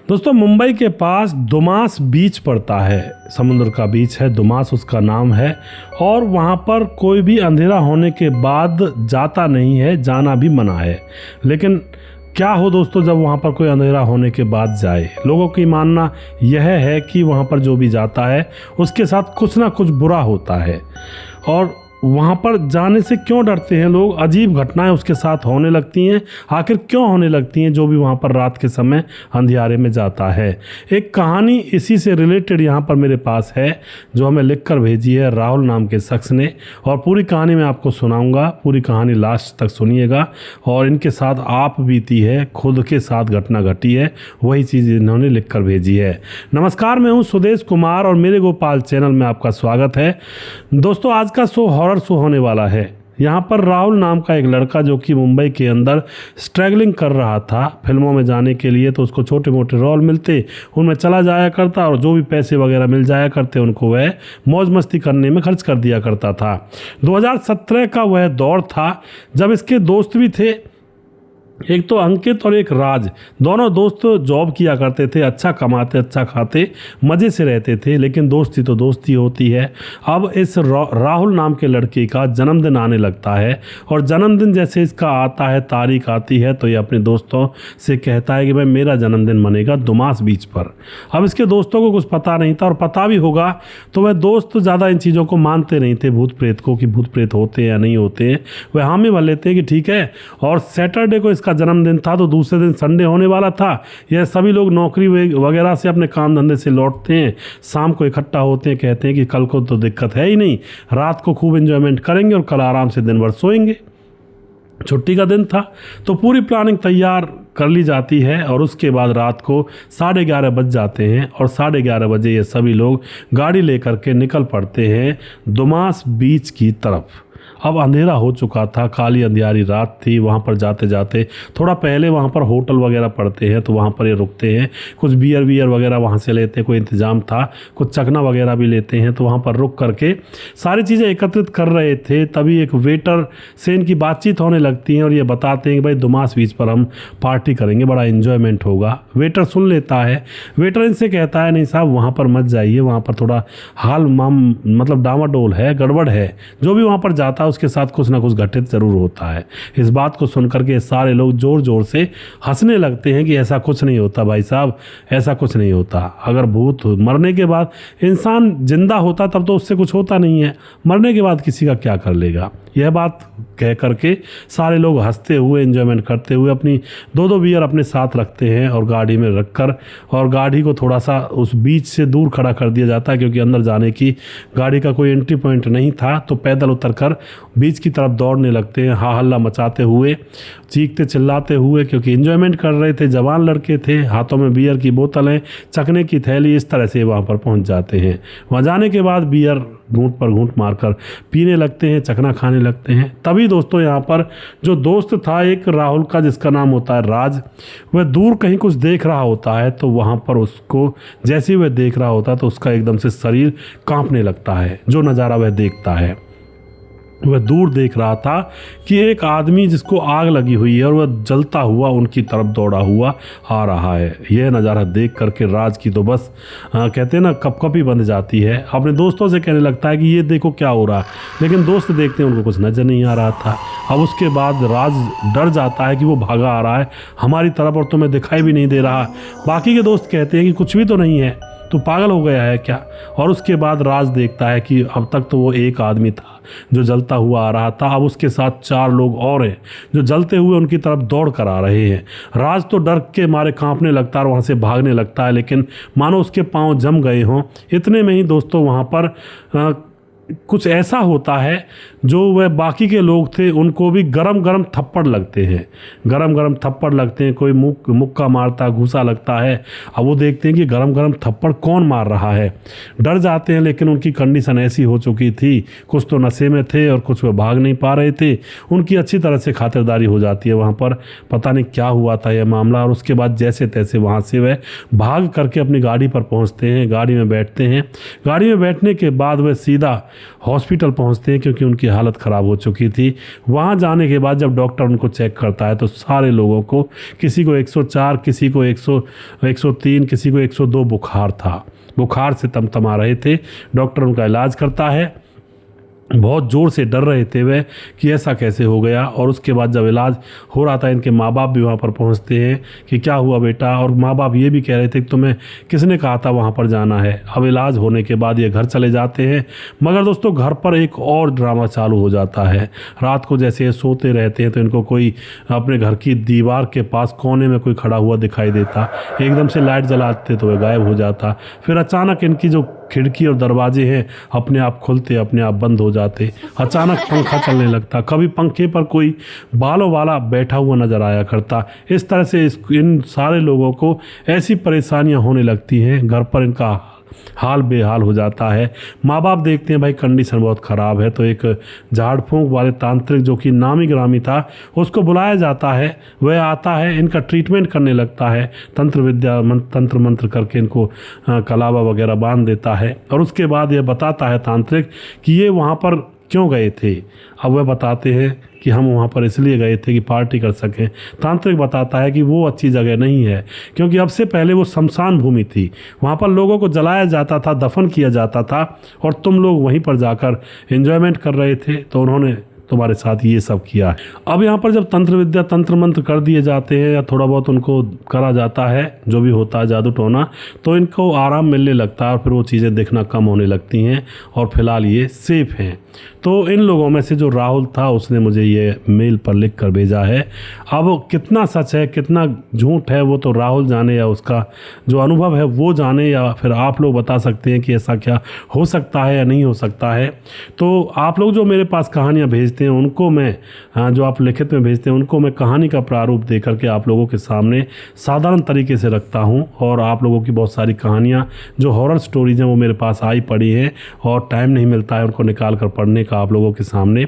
दोस्तों मुंबई के पास दुमास बीच पड़ता है, समुद्र का बीच है, दुमास उसका नाम है। और वहाँ पर कोई भी अंधेरा होने के बाद जाता नहीं है, जाना भी मना है। लेकिन क्या हो दोस्तों जब वहाँ पर कोई अंधेरा होने के बाद जाए, लोगों की मानना यह है कि वहाँ पर जो भी जाता है उसके साथ कुछ ना कुछ बुरा होता है। और वहाँ पर जाने से क्यों डरते हैं लोग, अजीब घटनाएं उसके साथ होने लगती हैं। आखिर क्यों होने लगती हैं जो भी वहाँ पर रात के समय अंधियारे में जाता है। एक कहानी इसी से रिलेटेड यहाँ पर मेरे पास है जो हमें लिख कर भेजी है राहुल नाम के शख्स ने, और पूरी कहानी मैं आपको सुनाऊंगा। पूरी कहानी लास्ट तक सुनिएगा। और इनके साथ आप बीती है, खुद के साथ घटना घटी है, वही चीज़ इन्होंने लिख कर भेजी है। नमस्कार, मैं हूँ सुदेश कुमार और मेरे गोपाल चैनल में आपका स्वागत है। दोस्तों आज का शो हॉरर शो होने वाला है। यहाँ पर राहुल नाम का एक लड़का जो कि मुंबई के अंदर स्ट्रगलिंग कर रहा था फिल्मों में जाने के लिए, तो उसको छोटे मोटे रोल मिलते, उनमें चला जाया करता और जो भी पैसे वगैरह मिल जाया करते उनको वह मौज मस्ती करने में खर्च कर दिया करता था। 2017 का वह दौर था जब इसके दोस्त भी थे, एक तो अंकित और एक राज। दोनों दोस्त जॉब किया करते थे, अच्छा कमाते अच्छा खाते मज़े से रहते थे, लेकिन दोस्ती तो दोस्ती होती है। अब इस राहुल नाम के लड़के का जन्मदिन आने लगता है और जन्मदिन जैसे इसका आता है, तारीख आती है, तो ये अपने दोस्तों से कहता है कि भाई मेरा जन्मदिन मनेगा दुमास बीच पर। अब इसके दोस्तों को कुछ पता नहीं था, और पता भी होगा तो वह दोस्त ज़्यादा इन चीज़ों को मानते नहीं थे, भूत प्रेत को, कि भूत प्रेत होते हैं या नहीं होते हैं। वह हामी भर लेते हैं कि ठीक है। और सैटरडे को का जन्मदिन था तो दूसरे दिन संडे होने वाला था। यह सभी लोग नौकरी वगैरह से अपने काम धंधे से लौटते हैं, शाम को इकट्ठा होते हैं, कहते हैं कि कल को तो दिक्कत है ही नहीं, रात को खूब एंजॉयमेंट करेंगे और कल आराम से दिन भर सोएंगे। छुट्टी का दिन था तो पूरी प्लानिंग तैयार कर ली जाती है और उसके बाद रात को 11:30 बज जाते हैं और 11:30 बजे ये सभी लोग गाड़ी लेकर के निकल पड़ते हैं दुमास बीच की तरफ। अब अंधेरा हो चुका था, काली अंधियारी रात थी। वहाँ पर जाते जाते थोड़ा पहले वहाँ पर होटल वगैरह पड़ते हैं, तो वहाँ पर ये रुकते हैं, कुछ बियर वगैरह वहाँ से लेते हैं, कोई इंतज़ाम था, कुछ चखना वगैरह भी लेते हैं। तो वहाँ पर रुक करके सारी चीज़ें एकत्रित कर रहे थे, तभी एक वेटर से इनकी बातचीत होने लगती है और ये बताते हैं कि भाई दुमास बीच पर हम पार्टी करेंगे, बड़ा इन्जॉयमेंट होगा। वेटर सुन लेता है, वेटर इनसे कहता है नहीं साहब वहाँ पर मत जाइए, वहाँ पर थोड़ा मतलब डामाडोल है, गड़बड़ है, जो भी वहाँ पर जाता उसके साथ कुछ ना कुछ घटित जरूर होता है। इस बात को सुनकर के सारे लोग जोर जोर से हंसने लगते हैं कि ऐसा कुछ नहीं होता भाई साहब, ऐसा कुछ नहीं होता। अगर भूत मरने के बाद इंसान जिंदा होता तब तो उससे कुछ होता नहीं है, मरने के बाद किसी का क्या कर लेगा। यह बात कह करके सारे लोग हंसते हुए एंजॉयमेंट करते हुए अपनी 2-2 बियर अपने साथ रखते हैं और गाड़ी में रखकर, और गाड़ी को थोड़ा सा उस बीच से दूर खड़ा कर दिया जाता है क्योंकि अंदर जाने की गाड़ी का कोई एंट्री पॉइंट नहीं था। तो पैदल उतरकर बीच की तरफ दौड़ने लगते हैं, हा हल्ला मचाते हुए, चीखते चिल्लाते हुए, क्योंकि एंजॉयमेंट कर रहे थे, जवान लड़के थे, हाथों में बियर की बोतलें, चखने की थैली, इस तरह से वहाँ पर पहुँच जाते हैं। वहाँ जाने के बाद बियर घूंट पर घूंट मारकर पीने लगते हैं, चखना खाने लगते हैं। तभी दोस्तों यहाँ पर जो दोस्त था एक राहुल का, जिसका नाम होता है राज, वह दूर कहीं कुछ देख रहा होता है। तो वहाँ पर उसको जैसे ही वह देख रहा होता है तो उसका एकदम से शरीर कांपने लगता है। जो नज़ारा वह देखता है, वह दूर देख रहा था कि एक आदमी जिसको आग लगी हुई है और वह जलता हुआ उनकी तरफ दौड़ा हुआ आ रहा है। यह नज़ारा देख करके राज की तो बस कहते हैं ना कपकपी बंध जाती है। अपने दोस्तों से कहने लगता है कि ये देखो क्या हो रहा है, लेकिन दोस्त देखते हैं उनको कुछ नज़र नहीं आ रहा था। अब उसके बाद राज डर जाता है कि वो भागा आ रहा है हमारी तरफ और तुम्हें दिखाई भी नहीं दे रहा। बाकी के दोस्त कहते हैं कि कुछ भी तो नहीं है, तो पागल हो गया है क्या। और उसके बाद राज देखता है कि अब तक तो वो एक आदमी था जो जलता हुआ आ रहा था, अब उसके साथ 4 लोग और हैं जो जलते हुए उनकी तरफ दौड़ कर आ रहे हैं। राज तो डर के मारे कांपने लगता है और वहाँ से भागने लगता है, लेकिन मानो उसके पांव जम गए हों। इतने में ही दोस्तों वहाँ पर कुछ ऐसा होता है जो वह बाकी के लोग थे उनको भी गरम गरम थप्पड़ लगते हैं, गरम गरम थप्पड़ लगते हैं। कोई मुक्का मारता, घूसा लगता है। अब वो देखते हैं कि गरम गरम थप्पड़ कौन मार रहा है, डर जाते हैं। लेकिन उनकी कंडीशन ऐसी हो चुकी थी, कुछ तो नशे में थे और कुछ वह भाग नहीं पा रहे थे। उनकी अच्छी तरह से खातिरदारी हो जाती है वहाँ पर। पता नहीं क्या हुआ था यह मामला। और उसके बाद जैसे तैसे वहाँ से वह भाग करके अपनी गाड़ी पर पहुँचते हैं, गाड़ी में बैठते हैं। गाड़ी में बैठने के बाद वह सीधा हॉस्पिटल पहुंचते हैं क्योंकि उनकी हालत ख़राब हो चुकी थी। वहां जाने के बाद जब डॉक्टर उनको चेक करता है तो सारे लोगों को, किसी को 104, किसी को 103, किसी को 102 बुखार था। बुखार से तमतमा रहे थे। डॉक्टर उनका इलाज करता है। बहुत ज़ोर से डर रहे थे वे कि ऐसा कैसे हो गया। और उसके बाद जब इलाज हो रहा था, इनके माँ बाप भी वहाँ पर पहुँचते हैं कि क्या हुआ बेटा, और माँ बाप ये भी कह रहे थे कि तुम्हें किसने कहा था वहाँ पर जाना है। अब इलाज होने के बाद ये घर चले जाते हैं। मगर दोस्तों घर पर एक और ड्रामा चालू हो जाता है। रात को जैसे ये सोते रहते हैं तो इनको कोई अपने घर की दीवार के पास कोने में कोई खड़ा हुआ दिखाई देता। एकदम से लाइट जलाते तो वह गायब हो जाता। फिर अचानक इनकी जो खिड़की और दरवाजे हैं अपने आप खुलते, अपने आप बंद हो जाते। अचानक पंखा चलने लगता। कभी पंखे पर कोई बालों वाला बैठा हुआ नजर आया करता। इस तरह से इन सारे लोगों को ऐसी परेशानियां होने लगती हैं, घर पर इनका हाल बेहाल हो जाता है। माँ बाप देखते हैं भाई कंडीशन बहुत ख़राब है, तो एक झाड़ फूंक वाले तांत्रिक जो कि नामी ग्रामी था उसको बुलाया जाता है। वह आता है, इनका ट्रीटमेंट करने लगता है, तंत्र मंत्र करके इनको कलावा वगैरह बांध देता है। और उसके बाद यह बताता है तांत्रिक कि ये वहाँ पर क्यों गए थे। अब वह बताते हैं कि हम वहाँ पर इसलिए गए थे कि पार्टी कर सकें। तांत्रिक बताता है कि वो अच्छी जगह नहीं है, क्योंकि अब से पहले वो शमशान भूमि थी। वहाँ पर लोगों को जलाया जाता था, दफन किया जाता था, और तुम लोग वहीं पर जाकर एंजॉयमेंट कर रहे थे, तो उन्होंने तुम्हारे साथ ये सब किया है। अब यहाँ पर जब तंत्र विद्या, तंत्र मंत्र कर दिए जाते हैं या थोड़ा बहुत उनको करा जाता है, जो भी होता है जादू टोना, तो इनको आराम मिलने लगता है और फिर वो चीज़ें देखना कम होने लगती हैं और फिलहाल ये सेफ हैं। तो इन लोगों में से जो राहुल था उसने मुझे ये मेल पर लिख कर भेजा है। अब कितना सच है कितना झूठ है वो तो राहुल जाने, या उसका जो अनुभव है वो जाने, या फिर आप लोग बता सकते हैं कि ऐसा क्या हो सकता है या नहीं हो सकता है। तो आप लोग जो मेरे पास कहानियाँ भेजते हैं उनको मैं, जो आप लिखित में भेजते हैं उनको मैं कहानी का प्रारूप दे करके आप लोगों के सामने साधारण तरीके से रखता हूँ। और आप लोगों की बहुत सारी कहानियाँ जो हॉरर स्टोरीज हैं वो मेरे पास आई पड़ी हैं और टाइम नहीं मिलता है उनको निकाल कर पढ़ने का आप लोगों के सामने।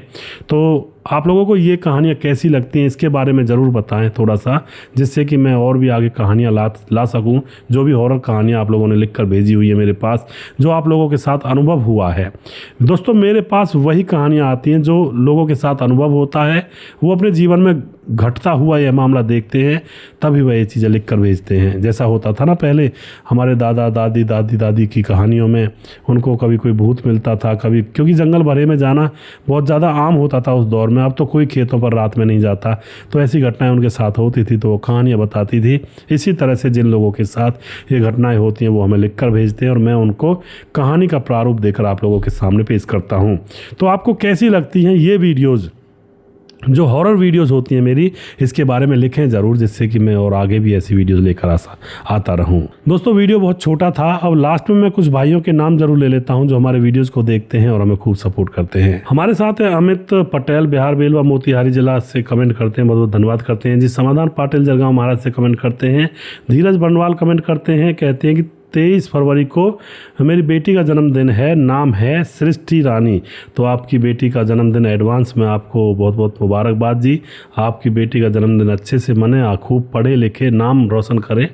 तो आप लोगों को ये कहानियाँ कैसी लगती हैं इसके बारे में ज़रूर बताएं थोड़ा सा, जिससे कि मैं और भी आगे कहानियाँ ला सकूं। जो भी हॉरर कहानियाँ आप लोगों ने लिख कर भेजी हुई है मेरे पास, जो आप लोगों के साथ अनुभव हुआ है। दोस्तों मेरे पास वही कहानियाँ आती हैं जो लोगों के साथ अनुभव होता है, वो अपने जीवन में घटता हुआ यह मामला देखते हैं, तभी वह ये चीज़ें लिख कर भेजते हैं। जैसा होता था ना पहले हमारे दादा दादी, दादी दादी की कहानियों में, उनको कभी कोई भूत मिलता था, कभी, क्योंकि जंगल भरे में जाना बहुत ज़्यादा आम होता था उस दौर में। अब तो कोई खेतों पर रात में नहीं जाता, तो ऐसी घटनाएं उनके साथ होती थी तो वो कहानियाँ बताती थी। इसी तरह से जिन लोगों के साथ ये घटनाएं होती हैं वो हमें लिख कर भेजते हैं और मैं उनको कहानी का प्रारूप देकर आप लोगों के सामने पेश करता हूँ। तो आपको कैसी लगती हैं ये वीडियोज़, जो हॉरर वीडियोस होती हैं मेरी, इसके बारे में लिखें ज़रूर, जिससे कि मैं और आगे भी ऐसी वीडियोस लेकर आता रहूं। दोस्तों वीडियो बहुत छोटा था, अब लास्ट में मैं कुछ भाइयों के नाम जरूर ले लेता हूं जो हमारे वीडियोस को देखते हैं और हमें खूब सपोर्ट करते हैं। हमारे साथ है अमित पटेल, बिहार बेलवा मोतिहारी जिला से कमेंट करते हैं, बहुत बहुत धन्यवाद करते हैं जी। समाधान पाटिल जलगांव महाराज से कमेंट करते हैं। धीरज बंडवाल कमेंट करते हैं, कहते हैं कि 23 फरवरी को मेरी बेटी का जन्मदिन है, नाम है सृष्टि रानी। तो आपकी बेटी का जन्मदिन एडवांस में आपको बहुत बहुत मुबारकबाद जी। आपकी बेटी का जन्मदिन अच्छे से मने, खूब पढ़े लिखे, नाम रोशन करे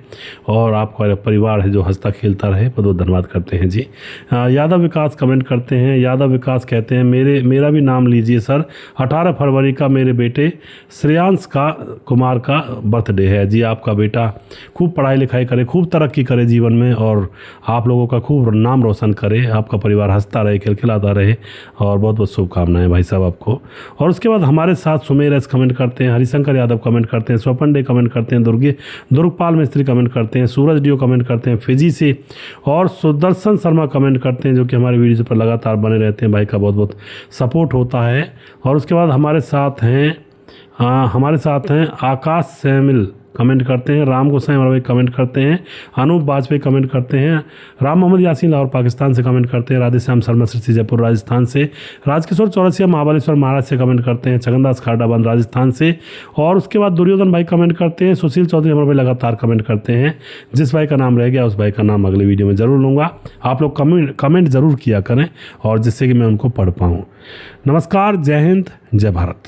और आपका परिवार है जो हंसता खेलता रहे। बहुत बहुत धन्यवाद करते हैं जी। यादव विकास कमेंट करते हैं। यादव विकास कहते हैं मेरा भी नाम लीजिए सर, 18 फरवरी का मेरे बेटे श्रेयांश कुमार का बर्थडे है जी। आपका बेटा खूब पढ़ाई लिखाई करे, खूब तरक्की करे जीवन में और आप लोगों का खूब नाम रोशन करे, आपका परिवार हंसता रहे, खिलखिलाता रहे और बहुत बहुत शुभकामनाएं भाई साहब आपको। और उसके बाद हमारे साथ सुमेर एस कमेंट करते हैं, हरिशंकर यादव कमेंट करते हैं, स्वपन डे कमेंट करते हैं, दुर्गपाल मिस्त्री कमेंट करते हैं, सूरज डियो कमेंट करते हैं फिजी से, और सुदर्शन शर्मा कमेंट करते हैं जो कि हमारे वीडियो पर लगातार बने रहते हैं। भाई का बहुत बहुत सपोर्ट होता है। और उसके बाद हमारे साथ हैं आकाश सैमिल कमेंट करते हैं, राम गोसाई भाई कमेंट करते हैं, अनूप बाजपेयी कमेंट करते हैं, राम मोहम्मद यासीन लाहौर पाकिस्तान से कमेंट करते हैं, राधेश्याम शर्मा सृष्टि जयपुर राजस्थान से, राजकिशोर चौरसिया महाबलेश्वर महाराज से कमेंट करते हैं, छगनदास खाडाबंद राजस्थान से। और उसके बाद दुर्योधन भाई कमेंट करते हैं, सुशील चौधरी हमारे भाई लगातार कमेंट करते हैं। जिस भाई का नाम रह गया उस भाई का नाम अगले वीडियो में ज़रूर लूँगा। आप लोग कमेंट ज़रूर किया करें और जिससे कि मैं उनको पढ़ पाऊँ। नमस्कार, जय हिंद, जय भारत।